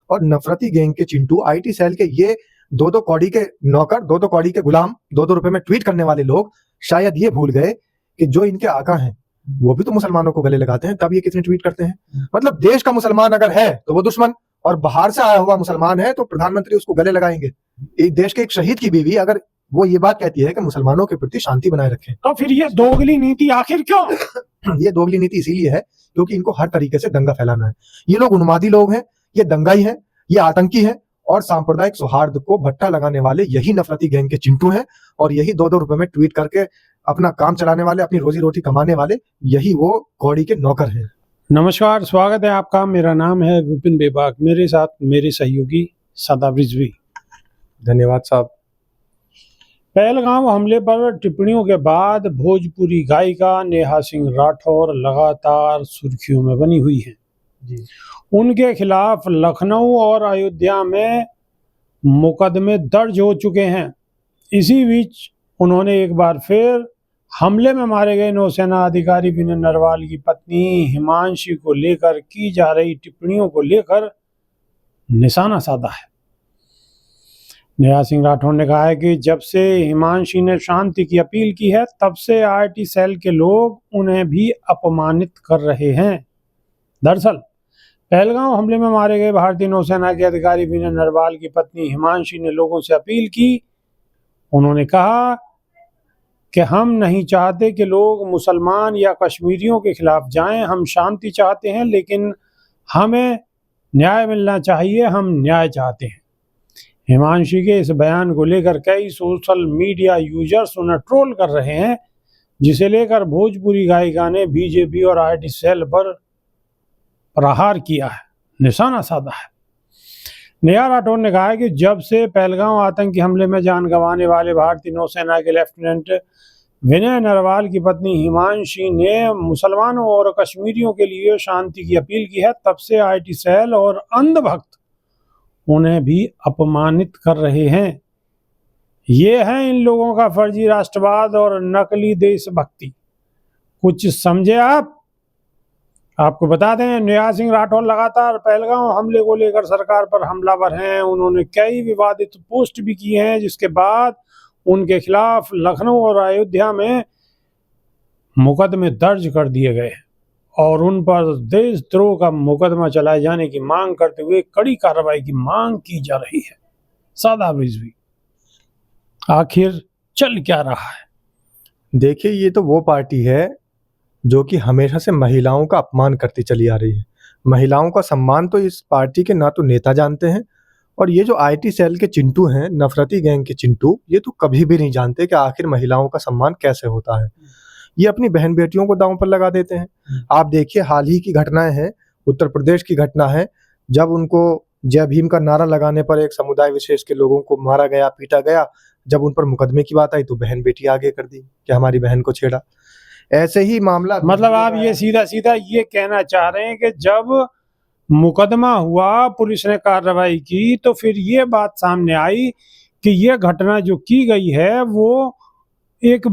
और नफरती गैंग के Chintu, IT cell के ये दो कौड़ी के नौकर, दो कौड़ी के गुलाम, 2-2 रुपए में ट्वीट करने वाले लोग शायद ये भूल गए कि जो इनके आका हैं वो भी तो मुसलमानों को गले लगाते हैं, तब ये कितने ट्वीट करते हैं। मतलब देश का मुसलमान अगर है तो वो दुश्मन, और बाहर से आया हुआ मुसलमान है तो प्रधानमंत्री उसको गले लगाएंगे। एक देश के एक शहीद की बीवी अगर वो ये बात कहती है कि मुसलमानों के प्रति शांति बनाए रखें, तो फिर ये दोगली नीति आखिर क्यों? ये दोगली नीति इसीलिए है क्योंकि इनको हर तरीके से दंगा फैलाना है। ये लोग उन्मादी लोग हैं, ये दंगाई हैं, ये आतंकी हैं, और सांप्रदायिक सौहार्द को भट्टा लगाने वाले यही नफरती गैंग के चिंटू हैं, और यही 2-2 रुपए में ट्वीट करके अपना काम चलाने वाले, अपनी रोजी रोटी कमाने वाले, यही वो कौड़ी के नौकर हैं। नमस्कार, स्वागत है आपका। मेरा नाम है विपिन बेबाक, मेरे साथ मेरे सहयोगी शादाब रिजवी। धन्यवाद साहब। पहलगाम हमले पर टिप्पणियों के बाद भोजपुरी गायिका नेहा सिंह राठौर लगातार सुर्खियों में बनी हुई हैं। जी। उनके खिलाफ लखनऊ और अयोध्या में मुकदमे दर्ज हो चुके हैं। इसी बीच उन्होंने एक बार फिर हमले में मारे गए नौसेना अधिकारी विनय नरवाल की पत्नी हिमांशी को लेकर की जा रही टिप्पणियों को लेकर निशाना साधा है। नेहा सिंह राठौर ने कहा है कि जब से हिमांशी ने शांति की अपील की है तब से आईटी सेल के लोग उन्हें भी अपमानित कर रहे हैं। दरअसल पहलगाम हमले में मारे गए भारतीय नौसेना के अधिकारी विनय नरवाल की पत्नी हिमांशी ने लोगों से अपील की। उन्होंने कहा कि हम नहीं चाहते कि लोग मुसलमान या कश्मीरियों के खिलाफ जाएं, हम शांति चाहते हैं, लेकिन हमें न्याय मिलना चाहिए, हम न्याय चाहते हैं। हिमांशी के इस बयान को लेकर कई सोशल मीडिया यूजर्स उन्हें ट्रोल कर रहे हैं, जिसे लेकर भोजपुरी गायिका ने बीजेपी और आईटी सेल पर प्रहार किया है, निशाना साधा है। नेहा राठौर ने कहा है कि जब से पहलगाम आतंकी हमले में जान गंवाने वाले भारतीय नौसेना के लेफ्टिनेंट विनय नरवाल की पत्नी हिमांशी ने मुसलमानों और कश्मीरियों के लिए शांति की अपील की है, तब से आईटी सेल और अंधभक्त उन्हें भी अपमानित कर रहे हैं। ये है इन लोगों का फर्जी राष्ट्रवाद और नकली देशभक्ति। कुछ समझे आप? आपको बता दें, नेहा सिंह राठौर लगातार पहलगाम हमले को लेकर सरकार पर हमलावर हैं। उन्होंने कई विवादित पोस्ट भी की हैं, जिसके बाद उनके खिलाफ लखनऊ और अयोध्या में मुकदमे दर्ज कर दिए गए और उन पर देशद्रोह का मुकदमा चलाए जाने की मांग करते हुए कड़ी कार्रवाई की मांग की जा रही है। शादाब रिजवी, आखिर चल क्या रहा है? देखिए, ये तो वो पार्टी है जो कि हमेशा से महिलाओं का अपमान करती चली आ रही है। महिलाओं का सम्मान तो इस पार्टी के ना तो नेता जानते हैं, और ये जो आईटी सेल के चिंटू हैं, नफरती गैंग के चिंटू, ये तो कभी भी नहीं जानते कि आखिर महिलाओं का सम्मान कैसे होता है। ये अपनी बहन बेटियों को दांव पर लगा देते हैं। आप देखिए, हाल ही की घटनाएं हैं, उत्तर प्रदेश की घटना है, जब उनको जय भीम का नारा लगाने पर एक समुदाय विशेष के लोगों को मारा गया, पीटा गया। जब उन पर मुकदमे की बात आई तो बहन बेटी आगे कर दी कि हमारी बहन को छेड़ा। ऐसे ही मामला, मतलब आप ये सीधा सीधा ये कहना चाह रहे हैं कि जब मुकदमा हुआ, पुलिस ने कार्रवाई की, तो फिर ये बात सामने आई कि ये घटना जो की गई है वो एक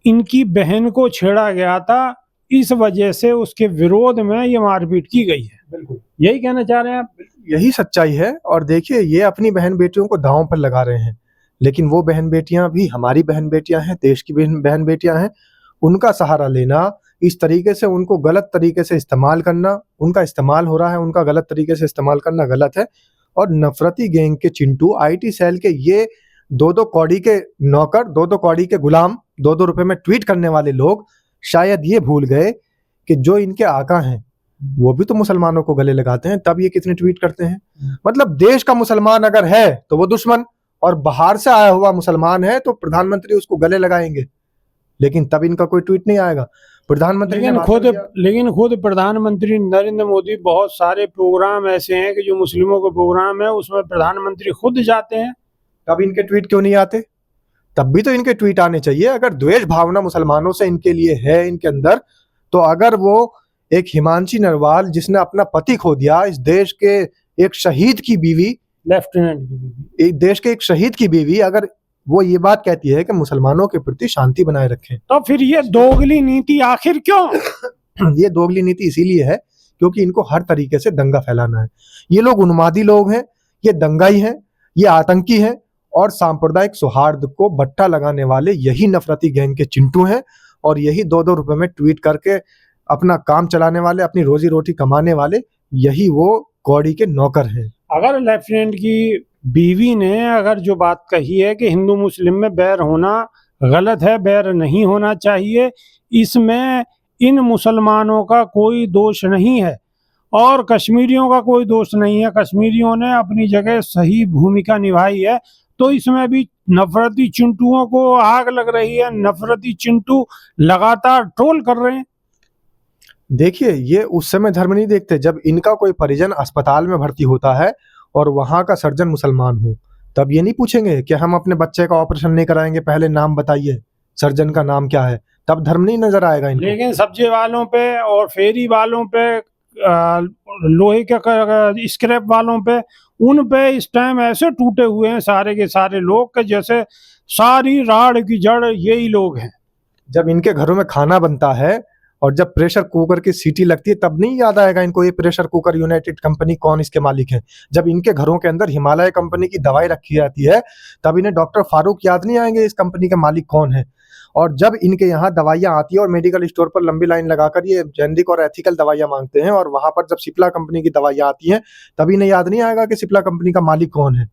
इनकी बहन को छेड़ा गया था, इस वजह से उसके विरोध में ये मारपीट की गई है। बिल्कुल यही कहना चाह रहे हैं आप? यही सच्चाई है। और देखिए, ये अपनी बहन बेटियों को दांव पर लगा रहे हैं, लेकिन वो बहन बेटियां भी हमारी बहन बेटियां हैं, देश की बहन बेटियां हैं। उनका सहारा लेना, इस तरीके से उनको गलत तरीके से इस्तेमाल करना, उनका इस्तेमाल हो रहा है, उनका गलत तरीके से इस्तेमाल करना गलत है। और नफरती गैंग के चिंटू, आईटी सेल के ये 2-2 कौड़ी के नौकर, 2-2 कौड़ी के गुलाम, 2-2 रुपए में ट्वीट करने वाले लोग शायद ये भूल गए कि जो इनके आका हैं वो भी तो मुसलमानों को गले लगाते हैं, तब ये कितने ट्वीट करते हैं। मतलब देश का मुसलमान अगर है तो वो दुश्मन, और बाहर से आया हुआ मुसलमान है तो प्रधानमंत्री उसको गले लगाएंगे, लेकिन तब इनका कोई ट्वीट नहीं आएगा। प्रधानमंत्री लेकिन खुद प्रधानमंत्री नरेंद्र मोदी, बहुत सारे प्रोग्राम ऐसे हैं कि जो मुस्लिमों के प्रोग्राम है उसमें प्रधानमंत्री खुद जाते हैं, तब इनके ट्वीट क्यों नहीं आते? तब भी तो इनके ट्वीट आने चाहिए। अगर द्वेष भावना मुसलमानों से इनके लिए है इनके अंदर, तो अगर वो एक हिमांशी नरवाल जिसने अपना पति खो दिया, इस देश के एक शहीद की बीवी, लेफ्टिनेंट की बीवी, एक देश के एक शहीद की बीवी, अगर वो ये बात कहती है कि मुसलमानों के प्रति शांति बनाए रखें, तो फिर ये दोगली नीति आखिर क्यों? ये दोगली नीति इसीलिए है क्योंकि इनको हर तरीके से दंगा फैलाना है। ये लोग उन्मादी लोग हैं, ये दंगाई हैं, ये आतंकी हैं और सांप्रदायिक सौहार्द को बट्टा लगाने वाले यही नफरती गैंग के चिंटू हैं और यही 2-2 रुपए में ट्वीट करके अपना काम चलाने वाले, अपनी रोजी रोटी कमाने वाले, यही वो कौड़ी के नौकर हैं। अगर लेफ्टिनेंट की बीवी ने अगर जो बात कही है कि हिंदू मुस्लिम में बैर होना गलत है, बैर नहीं होना चाहिए, इसमें इन मुसलमानों का कोई दोष नहीं है और कश्मीरियों का कोई दोष नहीं है। कश्मीरियों ने अपनी जगह सही भूमिका निभाई है, तो इसमें भी नफरती चिंटुओं को आग लग रही है। नफरती चिंटू लगातार ट्रोल कर रहे हैं। देखिए, ये उस समय धर्म नहीं देखते जब इनका कोई परिजन अस्पताल में भर्ती होता है और वहां का सर्जन मुसलमान हो, तब ये नहीं पूछेंगे कि हम अपने बच्चे का ऑपरेशन नहीं कराएंगे, पहले नाम बताइए, सर्जन का नाम क्या है, तब धर्म नहीं नजर आएगा इनको। लेकिन सब्जी वालों पे और फेरी वालों पे, लोहे के स्क्रैप वालों पे, उन पे इस टाइम ऐसे टूटे हुए हैं सारे के सारे लोग के जैसे सारी राड़ की जड़ यही लोग हैं। जब इनके घरों में खाना बनता है और जब प्रेशर कुकर की सीटी लगती है, तब नहीं याद आएगा इनको ये प्रेशर कुकर यूनाइटेड कंपनी कौन इसके मालिक हैं। जब इनके घरों के अंदर हिमालय कंपनी की दवाई रखी जाती है, तब इन्हें डॉक्टर फारूक याद नहीं आएंगे इस कंपनी के मालिक कौन है। और जब इनके यहाँ दवाइयाँ आती है और मेडिकल स्टोर पर लंबी लाइन लगाकर ये जेनेरिक और एथिकल दवाइयाँ मांगते हैं, और वहां पर जब सिप्ला कंपनी की दवाइयाँ आती हैं, तब इन्हें याद नहीं आएगा कि सिप्ला कंपनी का मालिक कौन है।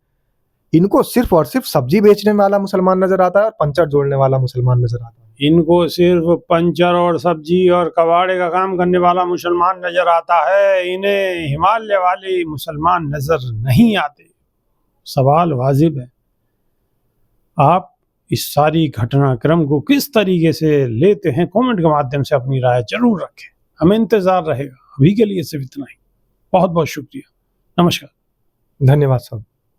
इनको सिर्फ और सिर्फ सब्जी बेचने वाला मुसलमान नजर आता है और पंचर जोड़ने वाला मुसलमान नजर आता है। इनको सिर्फ पंचर और सब्जी और कबाड़े का काम करने वाला मुसलमान नजर आता है, इन्हें हिमालय वाले मुसलमान नजर नहीं आते। सवाल वाजिब है, आप इस सारी घटनाक्रम को किस तरीके से लेते हैं, कमेंट के माध्यम से अपनी राय जरूर रखें। हमें इंतजार रहेगा। अभी के लिए सिर्फ इतना ही। बहुत बहुत शुक्रिया। नमस्कार। धन्यवाद साहब।